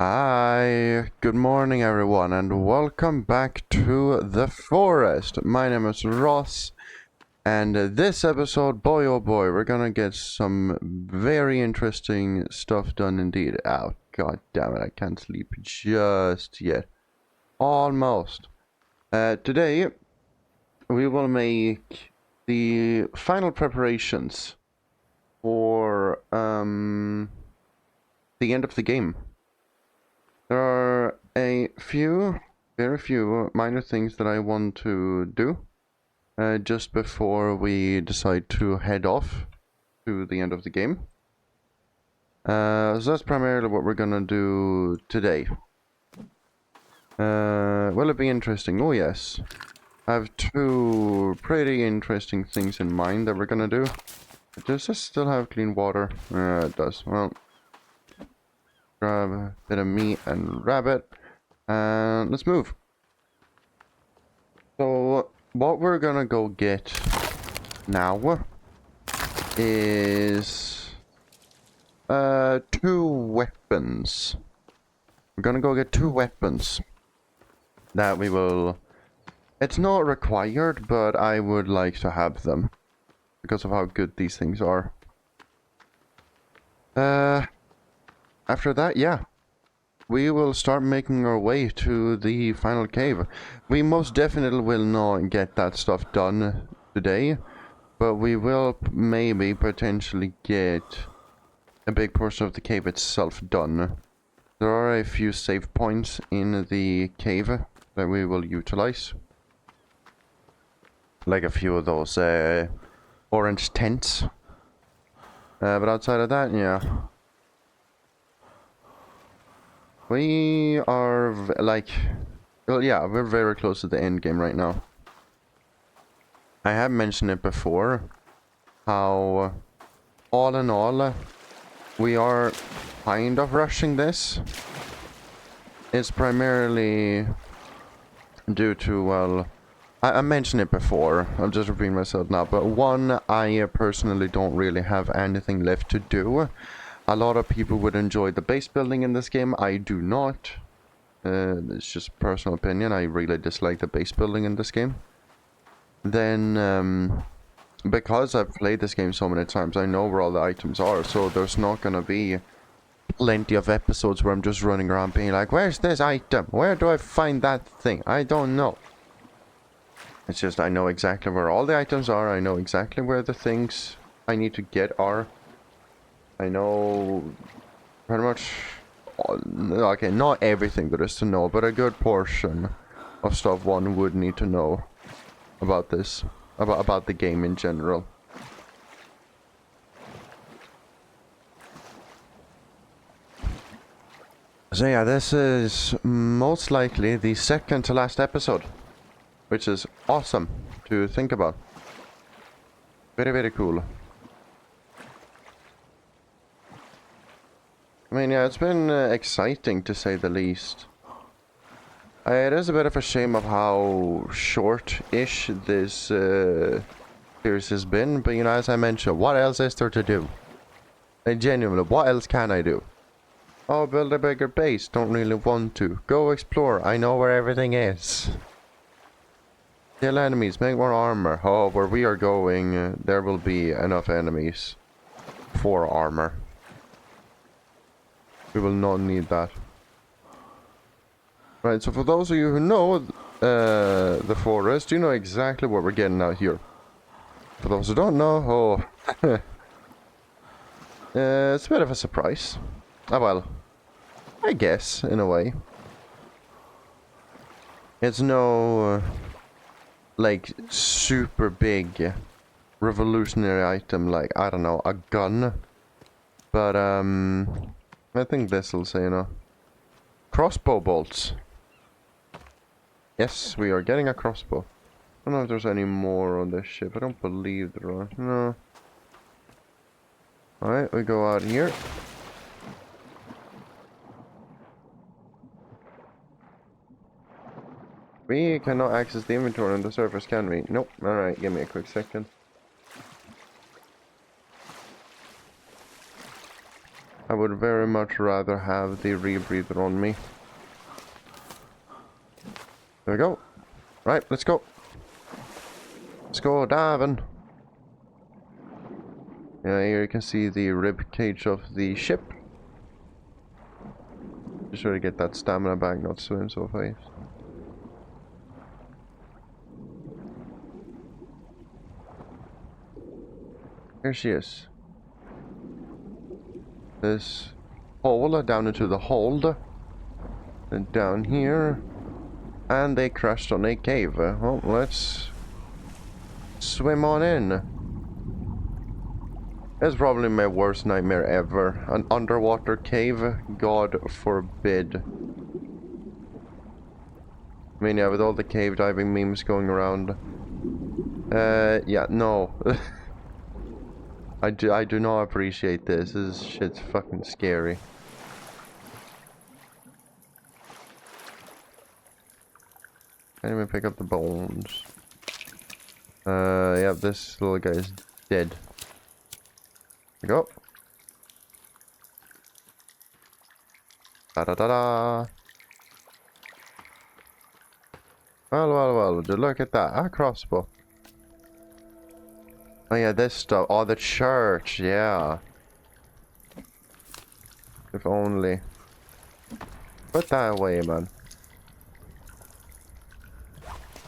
Hi, good morning everyone, and welcome back to the forest. My name is Ross, and this episode, boy oh boy, we're gonna get some very interesting stuff done indeed. Oh, god damn it, I can't sleep just yet. Almost. Today, we will make the final preparations for, the end of the game. There are very few minor things that I want to do just before we decide to head off to the end of the game. So that's primarily what we're gonna do today. Will it be interesting? Oh yes. I have two pretty interesting things in mind that we're gonna do. Does this still have clean water? It does. Well, grab a bit of meat and rabbit. And let's move. So, what we're gonna go get now is two weapons. We're gonna go get two weapons that we will... It's not required, but I would like to have them because of how good these things are. After that, yeah. We will start making our way to the final cave. We most definitely will not get that stuff done today, but we will maybe potentially get a big portion of the cave itself done. There are a few save points in the cave that we will utilize. Like a few of those orange tents. But outside of that, yeah. We are, well, yeah, we're very close to the end game right now. I have mentioned it before, how, all in all, we are kind of rushing this. It's primarily due to, well, I mentioned it before, I'm just repeating myself now, but one, I personally don't really have anything left to do. A lot of people would enjoy the base building in this game. I do not. It's just personal opinion. I really dislike the base building in this game. Then, because I've played this game so many times, I know where all the items are, so there's not gonna be plenty of episodes where I'm just running around being like, where's this item? Where do I find that thing? I don't know. It's just I know exactly where all the items are. I know exactly where the things I need to get are. I know pretty much, okay, not everything there is to know, but a good portion of stuff one would need to know about this, about the game in general. So yeah, this is most likely the second to last episode, which is awesome to think about. Very, very cool. I mean, yeah, it's been exciting to say the least. It is a bit of a shame of how short-ish this series has been, but you know, as I mentioned, what else is there to do? Genuinely, what else can I do? Oh, build a bigger base, don't really want to. Go explore, I know where everything is. Kill enemies, make more armor. Oh, where we are going, there will be enough enemies for armor. We will not need that. Right, so for those of you who know the forest, you know exactly what we're getting out here. For those who don't know, oh, it's a bit of a surprise. Ah, well, I guess, in a way. It's no, like, super big revolutionary item like, I don't know, a gun. But, I think this'll say, you know. Crossbow bolts. Yes, we are getting a crossbow. I don't know if there's any more on this ship. I don't believe there are. No. Alright, we go out here. We cannot access the inventory on the surface, can we? Nope. Alright, give me a quick second. I would very much rather have the rebreather on me. There we go. Right, let's go. Let's go diving. Yeah, here you can see the rib cage of the ship. Just try to get that stamina back, not swim so fast. Here she is. This hole down into the hold. And down here. And they crashed on a cave. Well, let's swim on in. It's probably my worst nightmare ever. An underwater cave. God forbid. I mean, yeah, with all the cave diving memes going around. Yeah, no. I do not appreciate this. This shit's fucking scary. Can't even pick up the bones. Yeah, this little guy is dead. There we go. Da-da-da-da. Well, look at that. A crossbow. Oh yeah, this stuff. Oh, the church, yeah. If only. Put that away, man.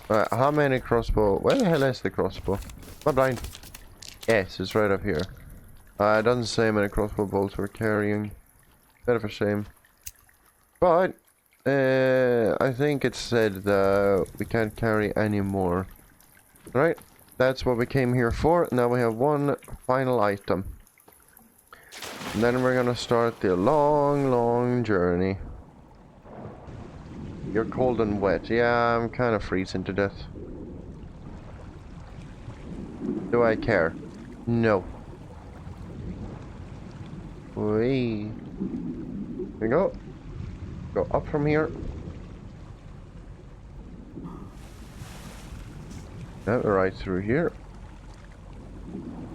Alright, how many crossbow? Where the hell is the crossbow? Am I blind? Yes, it's right up here. It doesn't say how many crossbow bolts we're carrying. Bit of a shame. But, I think it said that we can't carry any more. Right? That's what we came here for. Now we have one final item. And then we're gonna start the long journey. You're cold and wet. Yeah, I'm kind of freezing to death. Do I care? No. Whee. Here we go. Go up from here. Yeah, right through here.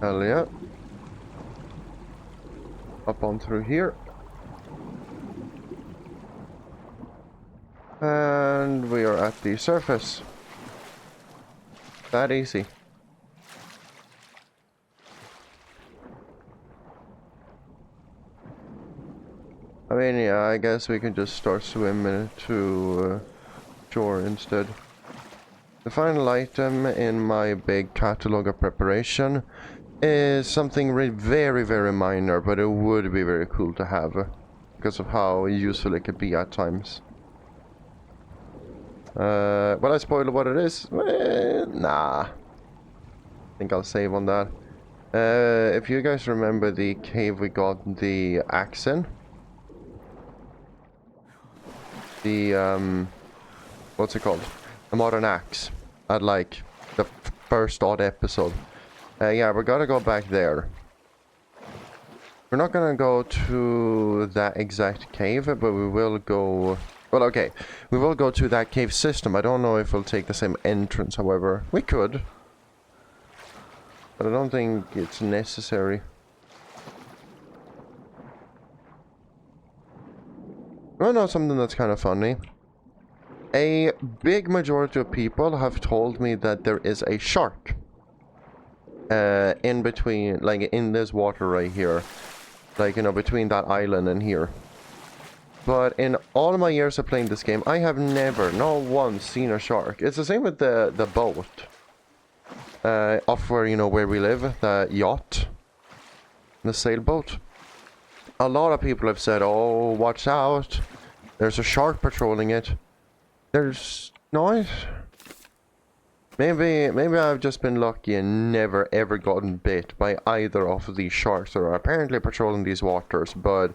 Hell yeah. Up on through here. And we are at the surface. That easy. I mean, yeah, I guess we can just start swimming to shore instead. The final item in my big catalog of preparation is something very minor, but it would be very cool to have because of how useful it could be at times. Will I spoil what it is? Nah. I think I'll save on that. If you guys remember the cave we got the axe in. The, what's it called? A modern axe. At like the first odd episode. Yeah, we're gonna go back there. We're not gonna go to that exact cave, but we will go... Well, okay. We will go to that cave system. I don't know if we'll take the same entrance, however. We could. But I don't think it's necessary. I know something that's kind of funny. A big majority of people have told me that there is a shark. In between, like in this water right here. Like, you know, between that island and here. But in all my years of playing this game, I have never, not once, seen a shark. It's the same with the boat. Off where, you know, where we live, the yacht. The sailboat. A lot of people have said, oh, watch out. There's a shark patrolling it. There's not. Maybe I've just been lucky and never ever gotten bit by either of these sharks that are apparently patrolling these waters, but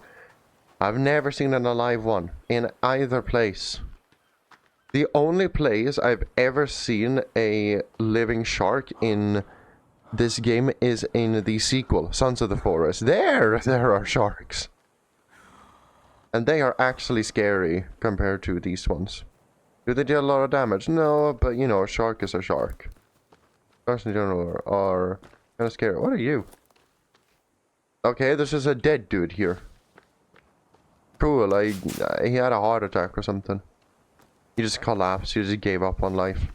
I've never seen an alive one in either place. The only place I've ever seen a living shark in this game is in the sequel, Sons of the Forest. There are sharks. And they are actually scary compared to these ones. Do they do a lot of damage? No, but you know, a shark is a shark. Sharks in general are kind of scary. What are you? Okay, this is a dead dude here. cruel. He had a heart attack or something. He just collapsed. He just gave up on life.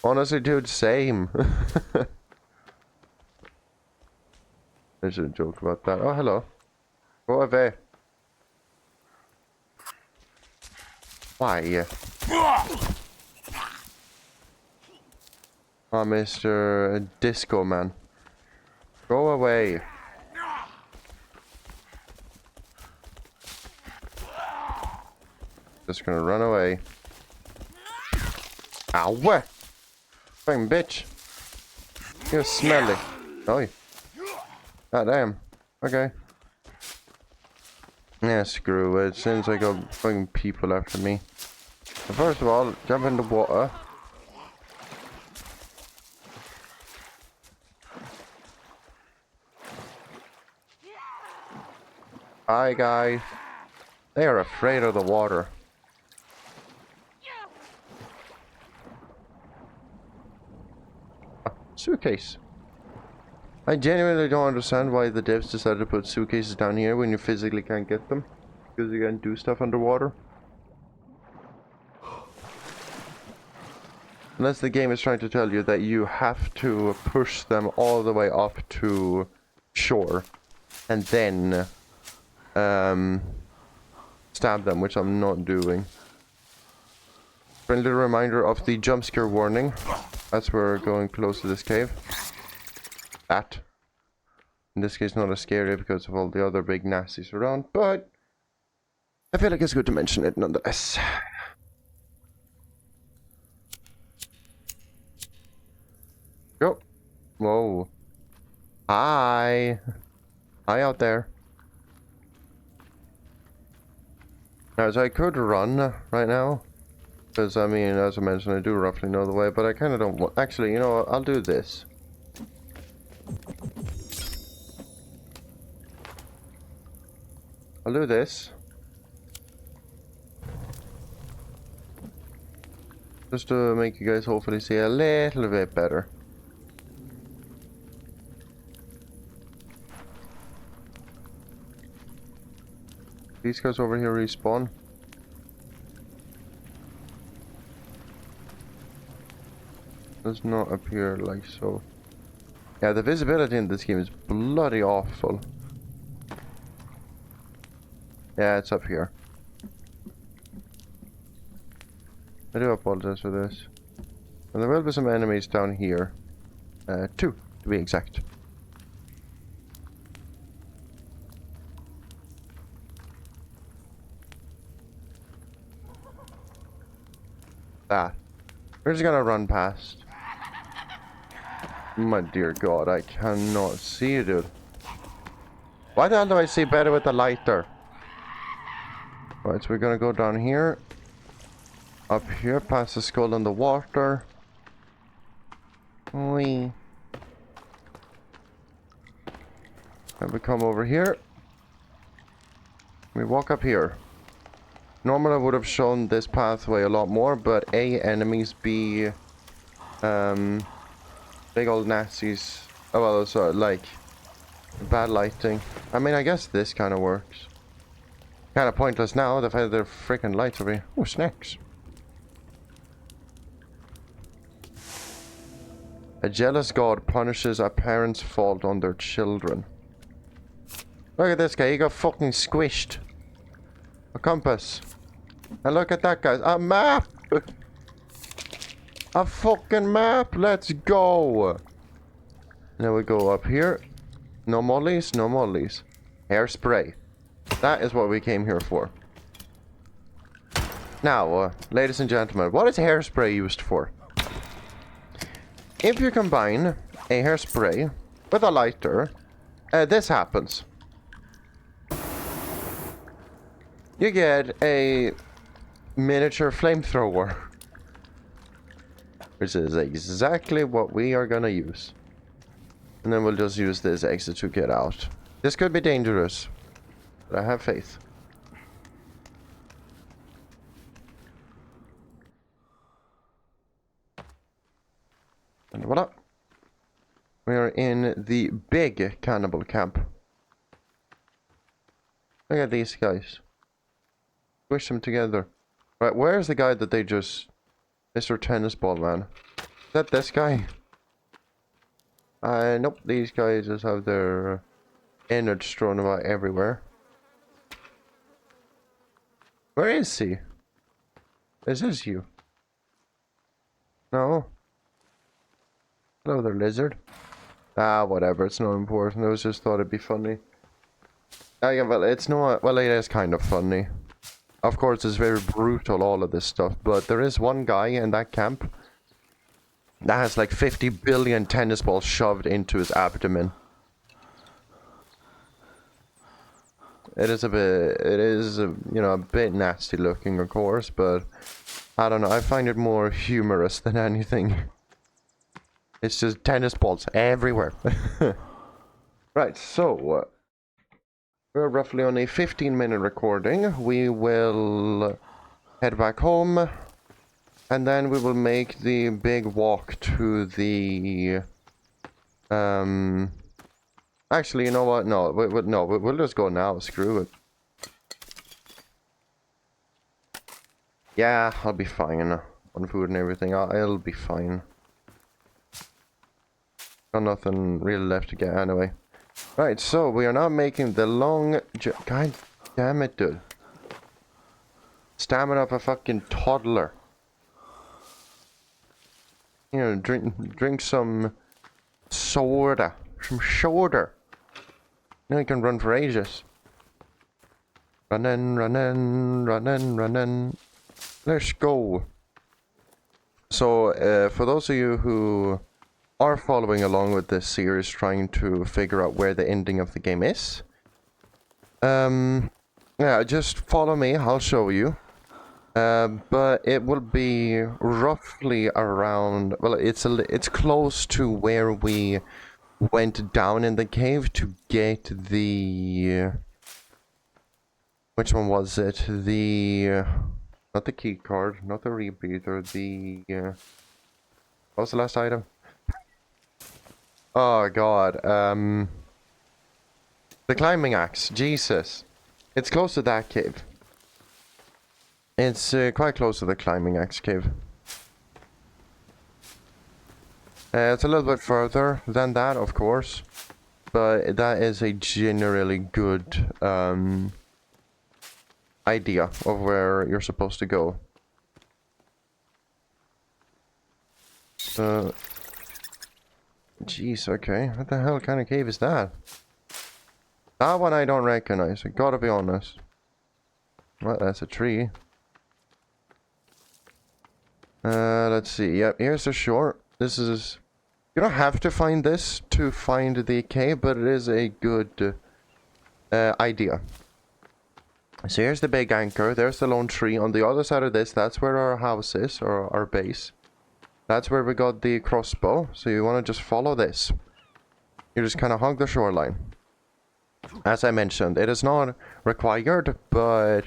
Honestly, dude, same. I shouldn't joke about that. Oh, hello. Go away. Why? Oh, Mr. Disco Man. Go away. Just gonna run away. Ow! Fucking bitch. You're smelly. Oh. God damn. Okay. Yeah, screw it. Seems like a fucking people after me. So first of all, jump in the water. Hi, guys. They are afraid of the water. Suitcase. I genuinely don't understand why the devs decided to put suitcases down here when you physically can't get them. Because you can't do stuff underwater. Unless the game is trying to tell you that you have to push them all the way up to shore. And then stab them, which I'm not doing. Friendly reminder of the jump scare warning. As we're going close to this cave. That. In this case, not as scary because of all the other big nasties around, but I feel like it's good to mention it nonetheless. Go. Whoa. Hi. Hi out there. Now, so I could run right now. Because, I mean, as I mentioned, I do roughly know the way, but I kind of don't want... Actually, you know what? I'll do this. I'll do this. Just to make you guys hopefully see a little bit better. These guys over here respawn. Does not appear like so. Yeah, the visibility in this game is bloody awful. Yeah, it's up here. I do apologize for this. And there will be some enemies down here. 2, to be exact. That. We're just gonna run past. My dear God, I cannot see you, dude. Why the hell do I see better with the lighter? Right, so we're gonna go down here. Up here, past the skull in the water. Wee. And we come over here. We walk up here. Normally I would have shown this pathway a lot more, but A, enemies, B, big old nasties. Oh well, so like bad lighting. I mean, I guess this kind of works. Kind of pointless now. They've had their freaking lights over here. Oh, snacks. A jealous god punishes a parent's fault on their children. Look at this guy. He got fucking squished. A compass. And look at that, guys. A map. A fucking map. Let's go. Now we go up here. No mollies, no mollies. Hairspray. That is what we came here for. Now, ladies and gentlemen, what is hairspray used for? If you combine a hairspray with a lighter, this happens. You get a miniature flamethrower. Which is exactly what we are gonna use. And then we'll just use this exit to get out. This could be dangerous, but I have faith. And voila. We are in the big cannibal camp. Look at these guys. Squish them together. Right, where's the guy that they just... Mr. Tennis Ball Man? Is that this guy? Nope, these guys just have their innards thrown about everywhere. Where is he? Is this you? No. Hello there, lizard. Ah, whatever, it's not important. I was just thought it'd be funny. Yeah, well, it's not... Well, it is kind of funny. Of course, it's very brutal, all of this stuff, but there is one guy in that camp that has like 50 billion tennis balls shoved into his abdomen. It is a bit... It is, you know, a bit nasty looking, of course, but... I don't know, I find it more humorous than anything. It's just tennis balls everywhere. Right, so... we're roughly on a 15-minute recording. We will head back home. And then we will make the big walk to the... Actually, you know what? No, we'll just go now. Screw it. Yeah, I'll be fine. On food and everything, I'll be fine. Got nothing really left to get anyway. Right, so we are now making the long... God damn it, dude. Stamina of a fucking toddler. You know, drink some soda. Some soda. Now you can run for ages. Running, running, running, running. Let's go. So, for those of you who are following along with this series, trying to figure out where the ending of the game is, yeah, just follow me, I'll show you. But it will be roughly around, well, it's close to where we went down in the cave to get the... Which one was it? The... not the key card, not the rebreather, the... what was the last item? Oh god, the climbing axe, Jesus. It's close to that cave. It's quite close to the climbing axe cave. It's a little bit further than that, of course. But that is a generally good idea of where you're supposed to go. Jeez, okay. What the hell kind of cave is that? That one I don't recognize, I gotta be honest. Well, that's a tree. Let's see. Yep, here's the shore. This is... You don't have to find this to find the cave, but it is a good idea. So here's the big anchor. There's the lone tree. On the other side of this, that's where our house is, or our base. That's where we got the crossbow. So you want to just follow this. You just kind of hug the shoreline. As I mentioned, it is not required, but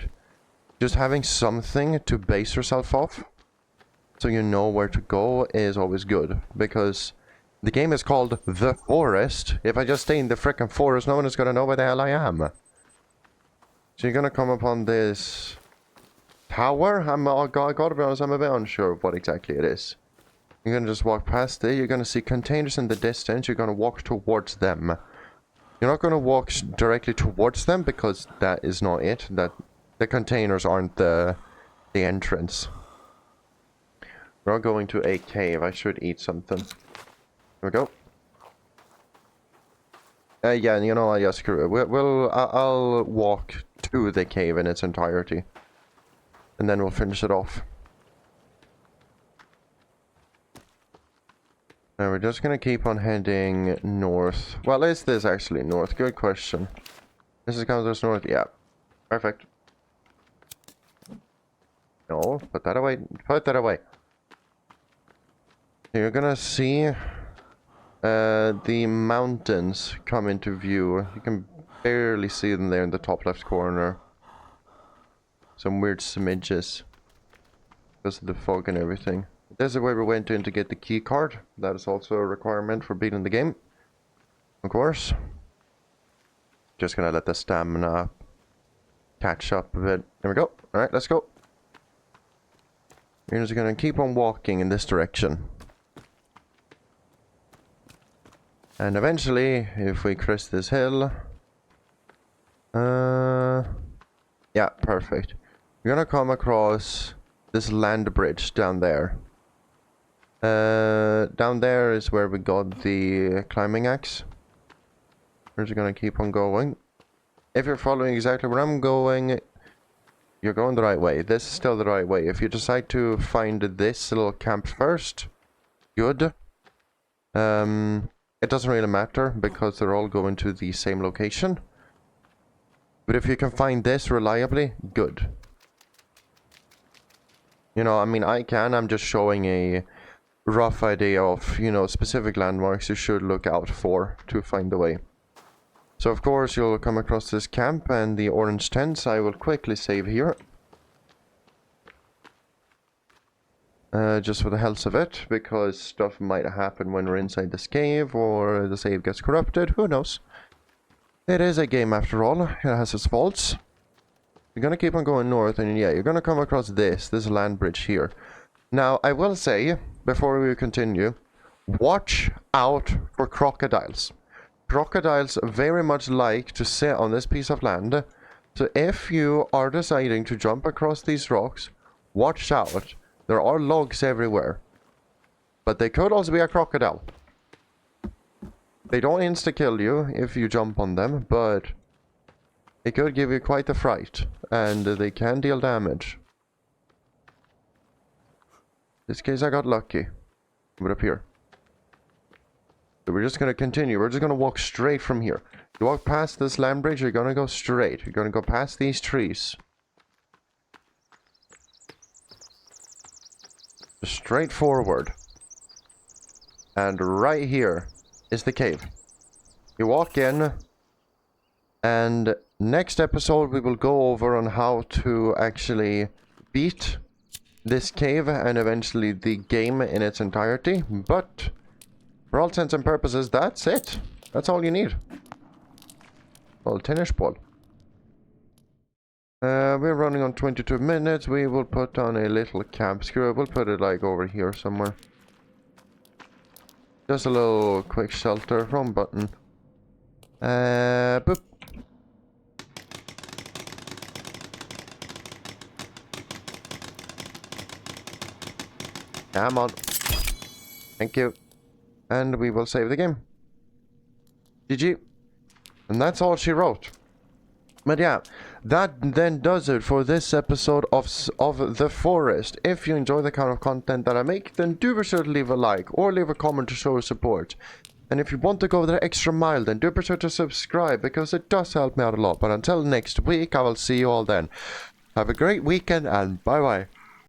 just having something to base yourself off, so you know where to go, is always good. Because the game is called The Forest. If I just stay in the frickin' forest, no one is gonna know where the hell I am. So you're gonna come upon this tower. I gotta be honest, I'm a bit unsure of what exactly it is. You're gonna just walk past it. You're gonna see containers in the distance. You're gonna walk towards them. You're not gonna walk directly towards them, because that is not it. That the containers aren't the entrance. We're going to a cave. I should eat something. Here we go. Yeah, you know what? Yeah, screw it. I'll walk to the cave in its entirety, and then we'll finish it off. Now we're just gonna keep on heading north. Well, is this actually north? Good question. This is kind of north. Yeah, perfect. No, put that away. Put that away. You're gonna see the mountains come into view. You can barely see them there in the top left corner. Some weird smidges because of the fog and everything. This is where we went in to get the key card. That is also a requirement for beating the game, of course. Just gonna let the stamina up. catch up a bit. There we go. Alright, let's go. We're just gonna keep on walking in this direction. And eventually, if we crest this hill... yeah, perfect. We're gonna come across this land bridge down there. Down there is where we got the climbing axe. We're just gonna keep on going. If you're following exactly where I'm going, you're going the right way. This is still the right way. If you decide to find this little camp first, good. It doesn't really matter because they're all going to the same location. But if you can find this reliably, good. You know, I mean, I'm just showing a rough idea of, you know, specific landmarks you should look out for to find the way. So of course you'll come across this camp and the orange tents. I will quickly save here. Just for the health of it, because stuff might happen when we're inside this cave, or the save gets corrupted, who knows. It is a game after all, it has its faults. You're gonna keep on going north, and yeah, you're gonna come across this land bridge here. Now, I will say, before we continue, watch out for crocodiles. Crocodiles very much like to sit on this piece of land, so if you are deciding to jump across these rocks, watch out. There are logs everywhere, but they could also be a crocodile. They don't insta-kill you if you jump on them, but it could give you quite a fright, and they can deal damage. In this case I got lucky. But up here. So we're just gonna continue. We're just gonna walk straight from here. You walk past this land bridge, you're gonna go straight. You're gonna go past these trees. Just straight forward. And right here is the cave. You walk in, and next episode we will go over on how to actually beat this cave and eventually the game in its entirety. But for all intents and purposes, that's it. That's all you need. Well, tennis ball. We're running on 22 minutes. We will put on a little camp screw. We'll put it like over here somewhere. Just a little quick shelter from button. Boop. Come on. Thank you. And we will save the game. GG. And that's all she wrote. But yeah, that then does it for this episode of The Forest. If you enjoy the kind of content that I make, then do be sure to leave a like or leave a comment to show your support. And if you want to go the extra mile, then do be sure to subscribe, because it does help me out a lot. But until next week, I will see you all then. Have a great weekend and bye bye.